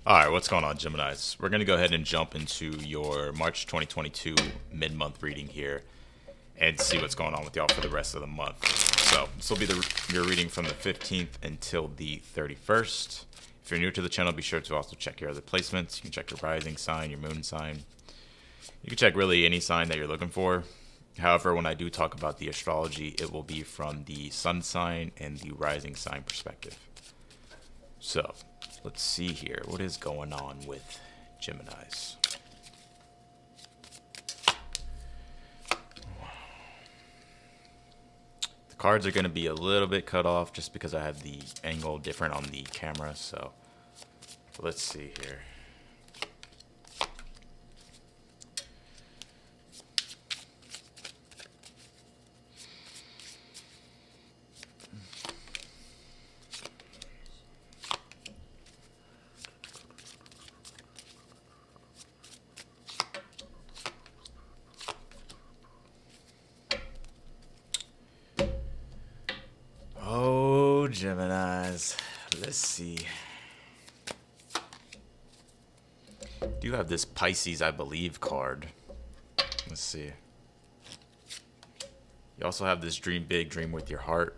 All right, what's going on, Geminis? We're going to go ahead and jump into your March 2022 mid-month reading here and see what's going on with y'all for the rest of the month. So this will be your reading from the 15th until the 31st. If you're new to the channel, be sure to also check your other placements. You can check your rising sign, your moon sign. You can check really any sign that you're looking for. However, when I do talk about the astrology, it will be from the sun sign and the rising sign perspective. So let's see here. What is going on with Geminis? The cards are going to be a little bit cut off just because I have the angle different on the camera. So let's see here. Oh, Geminis. Let's see. Do have this Pisces, I believe, card. Let's see. You also have this dream big, dream with your heart.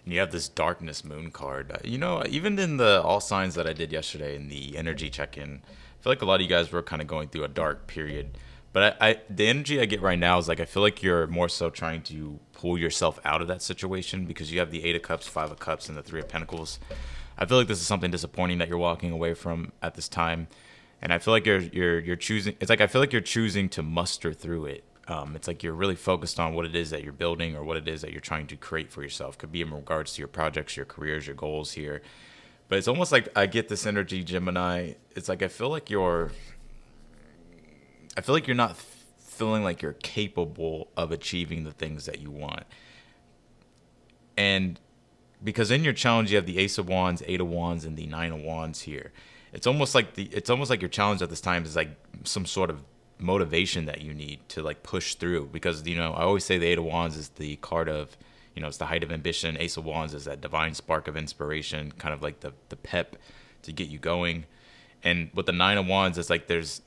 And you have this darkness moon card. Even in the all signs that I did yesterday in the energy check-in, I feel like a lot of you guys were kind of going through a dark period. But the energy I get right now is like I feel like you're more so trying to pull yourself out of that situation because you have the Eight of Cups, Five of Cups, and the Three of Pentacles. I feel like this is something disappointing that you're walking away from at this time, and I feel like you're choosing. It's like I feel like you're choosing to muster through it. It's like you're really focused on what it is that you're building or what it is that you're trying to create for yourself. Could be in regards to your projects, your careers, your goals here. But it's almost like I get this energy, Gemini. It's like I feel like you're not feeling like you're capable of achieving the things that you want. And because in your challenge you have the Ace of Wands, Eight of Wands, and the Nine of Wands here. It's almost like your challenge at this time is like some sort of motivation that you need to like push through, because I always say the Eight of Wands is the card of, it's the height of ambition. Ace of Wands is that divine spark of inspiration, kind of like the pep to get you going. And with the Nine of Wands, it's like there's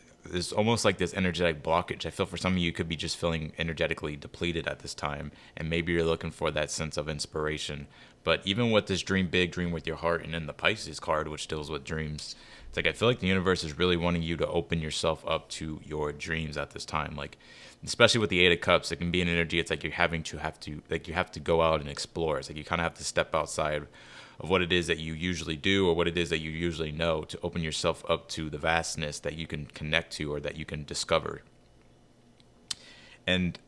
almost like this energetic blockage. I feel for some of you, you could be just feeling energetically depleted at this time, and maybe you're looking for that sense of inspiration. But even with this dream big, dream with your heart, and then the Pisces card, which deals with dreams, it's like I feel like the universe is really wanting you to open yourself up to your dreams at this time. Like, especially with the Eight of Cups, it can be an energy. It's like you have to go out and explore. It's like you kind of have to step outside of what it is that you usually do or what it is that you usually know to open yourself up to the vastness that you can connect to or that you can discover. And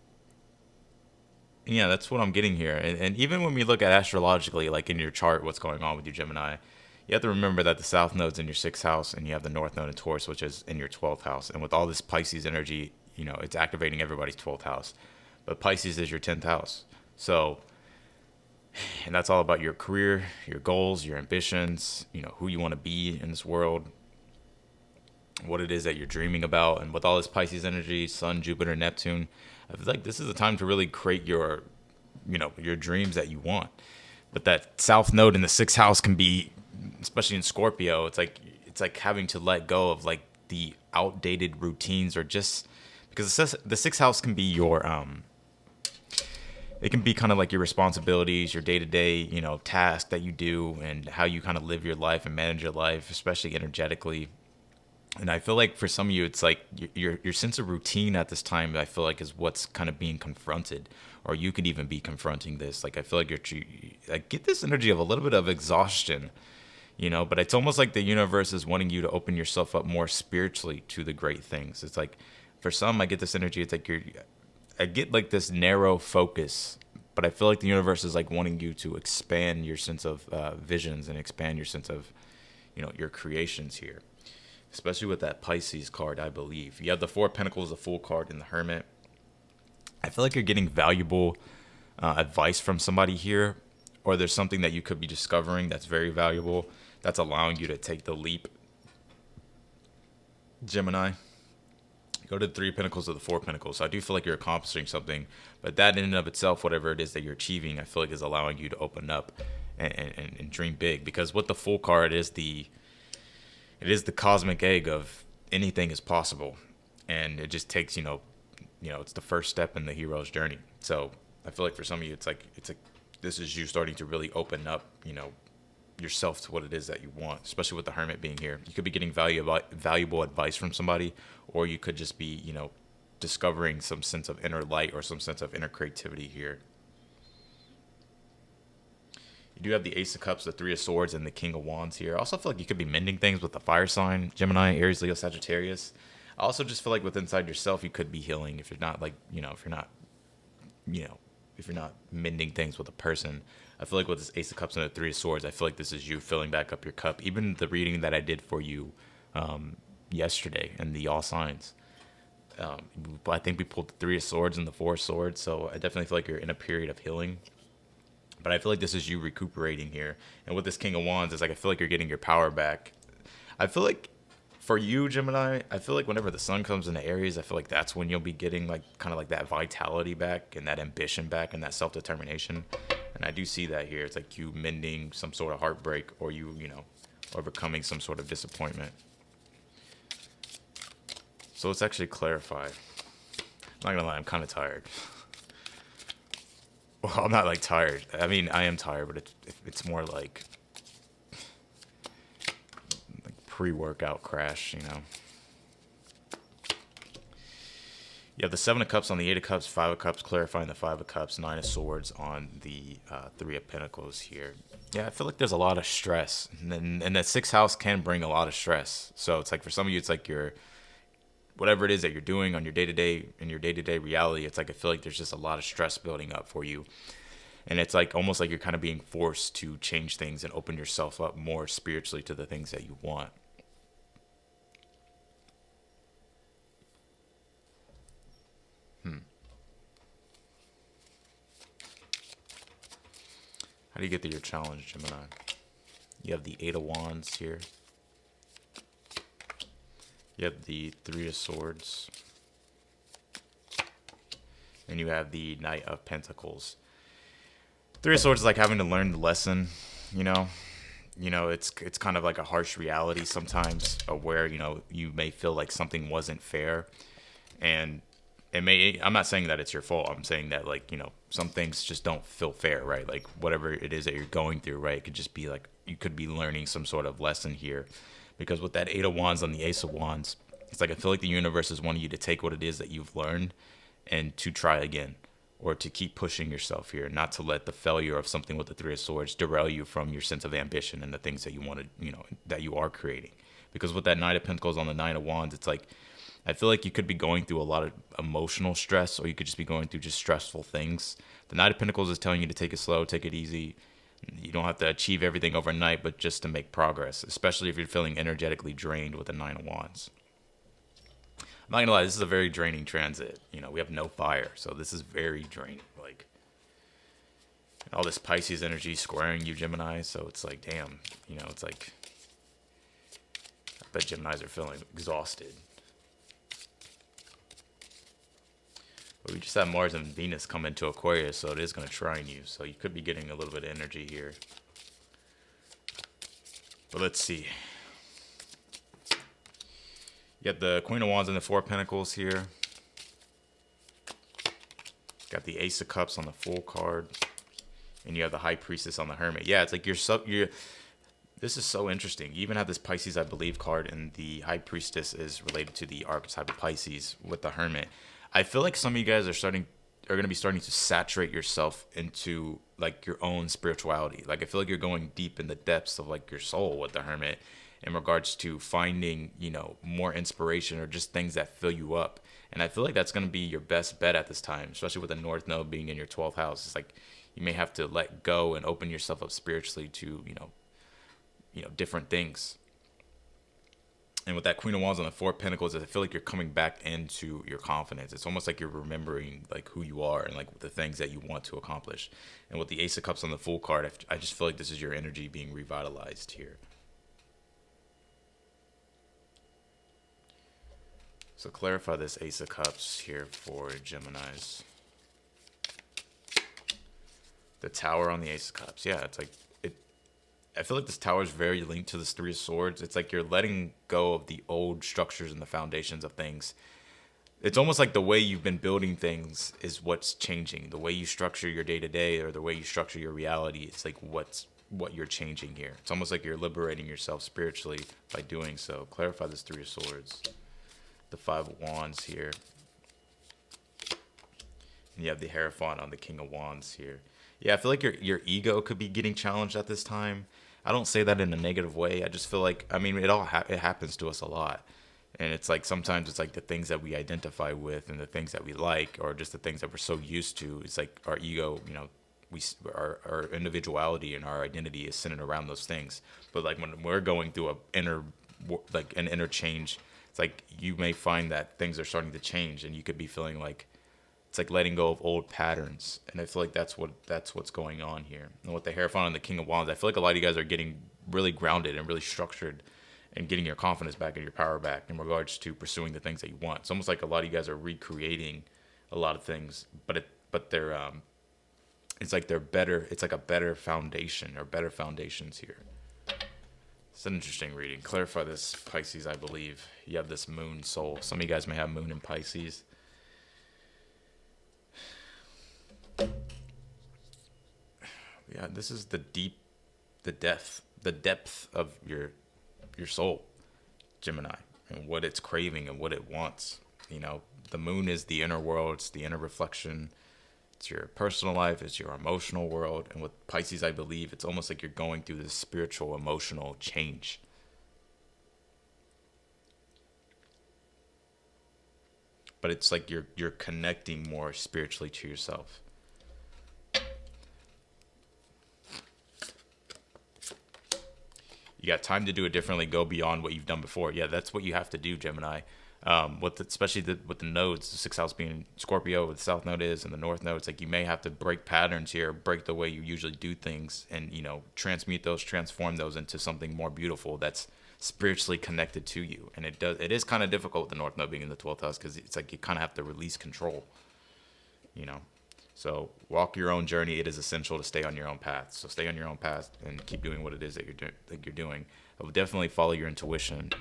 yeah, that's what I'm getting here. And even when we look at astrologically, like in your chart, what's going on with your Gemini, you have to remember that the South Node's in your 6th house and you have the North Node in Taurus, which is in your 12th house. And with all this Pisces energy, it's activating everybody's 12th house. But Pisces is your 10th house. So, and that's all about your career, your goals, your ambitions, who you want to be in this world, what it is that you're dreaming about. And with all this Pisces energy, Sun, Jupiter, Neptune, I feel like this is the time to really create your dreams that you want. But that South Node in the 6th house can be, especially in Scorpio, it's like having to let go of like the outdated routines, or just because the 6th house can be your it can be kind of like your responsibilities, your day-to-day, tasks that you do, and how you kind of live your life and manage your life, especially energetically. And I feel like for some of you, it's like your sense of routine at this time, I feel like, is what's kind of being confronted, or you could even be confronting this. Like, I feel like I get this energy of a little bit of exhaustion, but it's almost like the universe is wanting you to open yourself up more spiritually to the great things. It's like, for some, I get this energy. It's like I get like this narrow focus, but I feel like the universe is like wanting you to expand your sense of visions and expand your sense of, your creations here, especially with that Pisces card, I believe. You have the Four of Pentacles, the Fool card, and the Hermit. I feel like you're getting valuable advice from somebody here, or there's something that you could be discovering that's very valuable, that's allowing you to take the leap, Gemini. go to the Three of Pentacles or the Four of Pentacles. So I do feel like you're accomplishing something, but that in and of itself, whatever it is that you're achieving, I feel like is allowing you to open up and dream big. Because with the Fool card is it is the cosmic egg of anything is possible, and it just takes it's the first step in the hero's journey. So I feel like for some of you, it's like this is you starting to really open up, yourself to what it is that you want, especially with the Hermit being here. You could be getting valuable advice from somebody, or you could just be, discovering some sense of inner light or some sense of inner creativity here. You do have the Ace of Cups, the Three of Swords, and the King of Wands here. I also feel like you could be mending things with the fire sign, Gemini, Aries, Leo, Sagittarius. I also just feel like with inside yourself, you could be healing if you're not if you're not mending things with a person. I feel like with this Ace of Cups and the Three of Swords, I feel like this is you filling back up your cup. Even the reading that I did for you yesterday and the all signs, I think we pulled the Three of Swords and the Four of Swords, so I definitely feel like you're in a period of healing. But I feel like this is you recuperating here. And with this King of Wands, it's like I feel like you're getting your power back. I feel like for you, Gemini, I feel like whenever the sun comes into Aries, I feel like that's when you'll be getting like kind of like that vitality back and that ambition back and that self-determination. And I do see that here. It's like you mending some sort of heartbreak, or you overcoming some sort of disappointment. So let's actually clarify. I'm not gonna lie, I'm kind of tired. Well, I'm not like tired. I mean, I am tired, but it's more like pre-workout crash, You have the Seven of Cups on the Eight of Cups, Five of Cups, clarifying the Five of Cups, Nine of Swords on the Three of Pentacles here. Yeah, I feel like there's a lot of stress, and that sixth house can bring a lot of stress. So it's like for some of you, it's like whatever it is that you're doing on your day-to-day, in your day-to-day reality, it's like I feel like there's just a lot of stress building up for you. And it's like almost like you're kind of being forced to change things and open yourself up more spiritually to the things that you want. How do you get through your challenge, Gemini? You have the Eight of Wands here. You have the Three of Swords. And you have the Knight of Pentacles. Three of Swords is like having to learn the lesson, it's kind of like a harsh reality sometimes of where, you may feel like something wasn't fair. And I'm not saying that it's your fault. I'm saying that some things just don't feel fair, right? Like whatever it is that you're going through, right? It could just be like, you could be learning some sort of lesson here, because with that Eight of Wands on the Ace of Wands, it's like, I feel like the universe is wanting you to take what it is that you've learned and to try again, or to keep pushing yourself here, not to let the failure of something with the Three of Swords derail you from your sense of ambition and the things that you want to, that you are creating. Because with that Knight of Pentacles on the Nine of Wands, it's like, I feel like you could be going through a lot of emotional stress, or you could just be going through just stressful things. The Knight of Pentacles is telling you to take it slow, take it easy. You don't have to achieve everything overnight, but just to make progress, especially if you're feeling energetically drained with the Nine of Wands. I'm not going to lie, this is a very draining transit. We have no fire, so this is very draining. Like, all this Pisces energy squaring you, Gemini, so it's like, damn, it's like, I bet Geminis are feeling exhausted. But we just had Mars and Venus come into Aquarius, so it is going to trine you. So you could be getting a little bit of energy here. But let's see. You got the Queen of Wands and the Four of Pentacles here. Got the Ace of Cups on the Fool card. And you have the High Priestess on the Hermit. Yeah, it's like this is so interesting. You even have this Pisces, I believe, card, and the High Priestess is related to the archetype of Pisces with the Hermit. I feel like some of you guys are going to be starting to saturate yourself into like your own spirituality. Like I feel like you're going deep in the depths of like your soul with the Hermit in regards to finding, more inspiration or just things that fill you up. And I feel like that's going to be your best bet at this time, especially with the North Node being in your 12th house. It's like you may have to let go and open yourself up spiritually to, different things. And with that Queen of Wands on the Four of Pentacles, I feel like you're coming back into your confidence. It's almost like you're remembering like who you are and like the things that you want to accomplish. And with the Ace of Cups on the Fool card, I just feel like this is your energy being revitalized here. So clarify this Ace of Cups here for Geminis. The Tower on the Ace of Cups. Yeah, it's like it. I feel like this Tower is very linked to this Three of Swords. It's like you're letting go of the old structures and the foundations of things. It's almost like the way you've been building things is what's changing. The way you structure your day to day, or the way you structure your reality, it's like what you're changing here. It's almost like you're liberating yourself spiritually by doing so. Clarify this Three of Swords. The Five of Wands here. And you have the Hierophant on the King of Wands here. Yeah, I feel like your ego could be getting challenged at this time. I don't say that in a negative way. I just feel like, I mean, it happens to us a lot. And it's like sometimes it's like the things that we identify with and the things that we like, or just the things that we're so used to. It's like our ego, you know, our individuality and our identity is centered around those things. But like when we're going through an inner change, it's like you may find that things are starting to change, and you could be feeling like it's like letting go of old patterns. And I feel like that's what's going on here. And with the Hierophant and the King of Wands, I feel like a lot of you guys are getting really grounded and really structured, and getting your confidence back and your power back in regards to pursuing the things that you want. It's almost like a lot of you guys are recreating a lot of things, but they're it's like they're better. It's like a better foundation, or better foundations here. It's an interesting reading. Clarify this Pisces, I believe. You have this Moon soul. Some of you guys may have Moon in Pisces. Yeah, this is the depth of your soul, Gemini, and what it's craving and what it wants. You know, the moon is the inner world. It's the inner reflection. It's your personal life. It's your emotional world. And with Pisces, I believe it's almost like you're going through this spiritual, emotional change. But it's like you're connecting more spiritually to yourself. You got time to do it differently. Go beyond what you've done before. Yeah, that's what you have to do, Gemini. Especially with the nodes, the sixth house being Scorpio, where the south node is, and the north node. It's like you may have to break patterns here, break the way you usually do things, and transmute those, transform those into something more beautiful that's spiritually connected to you. And it is kind of difficult with the north node being in the 12th house, because it's like you kind of have to release control. So walk your own journey. It is essential to stay on your own path. So stay on your own path and keep doing what it is that you're doing. I would definitely follow your intuition,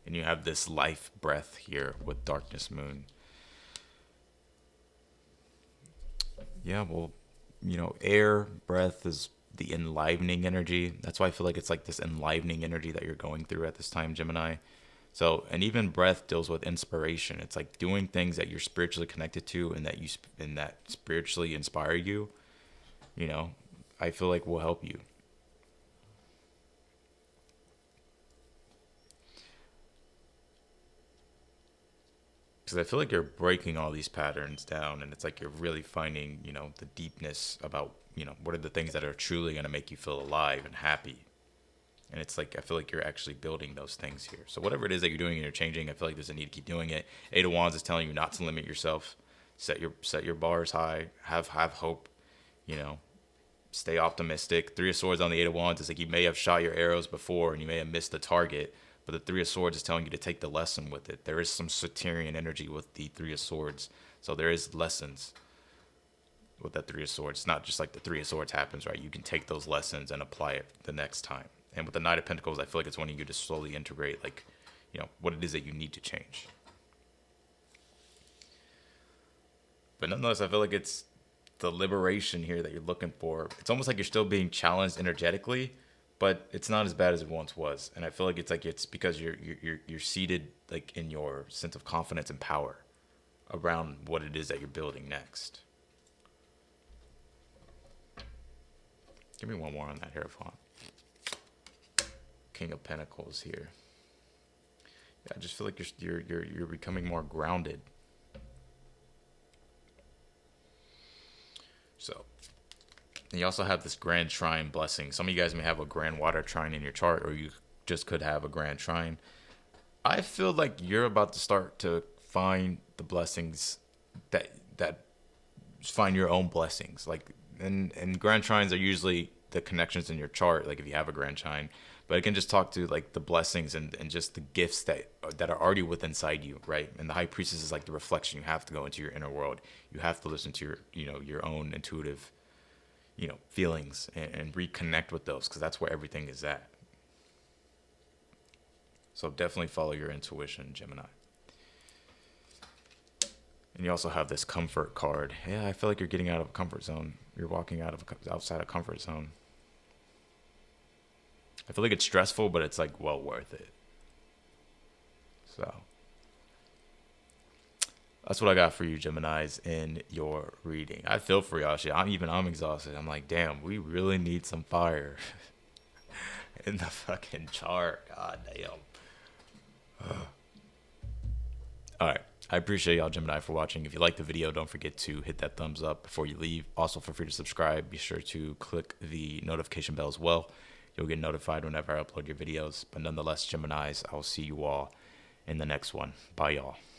And you have this life breath here with darkness moon. Yeah, well, air breath is the enlivening energy. That's why I feel like it's like this enlivening energy that you're going through at this time, Gemini. So, and even breath deals with inspiration. It's like doing things that you're spiritually connected to, and that spiritually inspire you. I feel like will help you. Because I feel like you're breaking all these patterns down, and it's like you're really finding, the deepness about, what are the things that are truly going to make you feel alive and happy. And it's like, I feel like you're actually building those things here. So whatever it is that you're doing and you're changing, I feel like there's a need to keep doing it. Eight of Wands is telling you not to limit yourself. Set your bars high. Have hope. Stay optimistic. Three of Swords on the Eight of Wands is like you may have shot your arrows before and you may have missed the target, but the Three of Swords is telling you to take the lesson with it. There is some Saturnian energy with the Three of Swords. So there is lessons with that Three of Swords. It's not just like the Three of Swords happens, right? You can take those lessons and apply it the next time. And with the Knight of Pentacles, I feel like it's wanting you to slowly integrate, what it is that you need to change. But nonetheless, I feel like it's the liberation here that you're looking for. It's almost like you're still being challenged energetically, but it's not as bad as it once was. And I feel like it's because you're seated like in your sense of confidence and power around what it is that you're building next. Give me one more on that Hierophant. King of Pentacles here. Yeah, I just feel like you're becoming more grounded. So, and you also have this Grand Trine blessing. Some of you guys may have a Grand Water Trine in your chart, or you just could have a Grand Trine. I feel like you're about to start to find the blessings that find your own blessings. Like, and Grand Trines are usually the connections in your chart, like if you have a grand chine, but it can just talk to like the blessings and just the gifts that are already within inside you, right? And the high priestess is like the reflection. You have to go into your inner world. You have to listen to your, your own intuitive, feelings and reconnect with those, because that's where everything is at. So definitely follow your intuition, Gemini. And you also have this comfort card. Yeah, I feel like you're getting out of a comfort zone. You're walking outside a comfort zone. I feel like it's stressful, but it's like well worth it. So that's what I got for you, Geminis, in your reading. I feel for y'all. Shit, I'm exhausted. I'm like, damn, we really need some fire in the fucking chart. God damn. All right. I appreciate y'all, Gemini, for watching. If you like the video, don't forget to hit that thumbs up before you leave. Also, feel free to subscribe. Be sure to click the notification bell as well. You'll get notified whenever I upload your videos. But nonetheless, Geminis, I will see you all in the next one. Bye, y'all.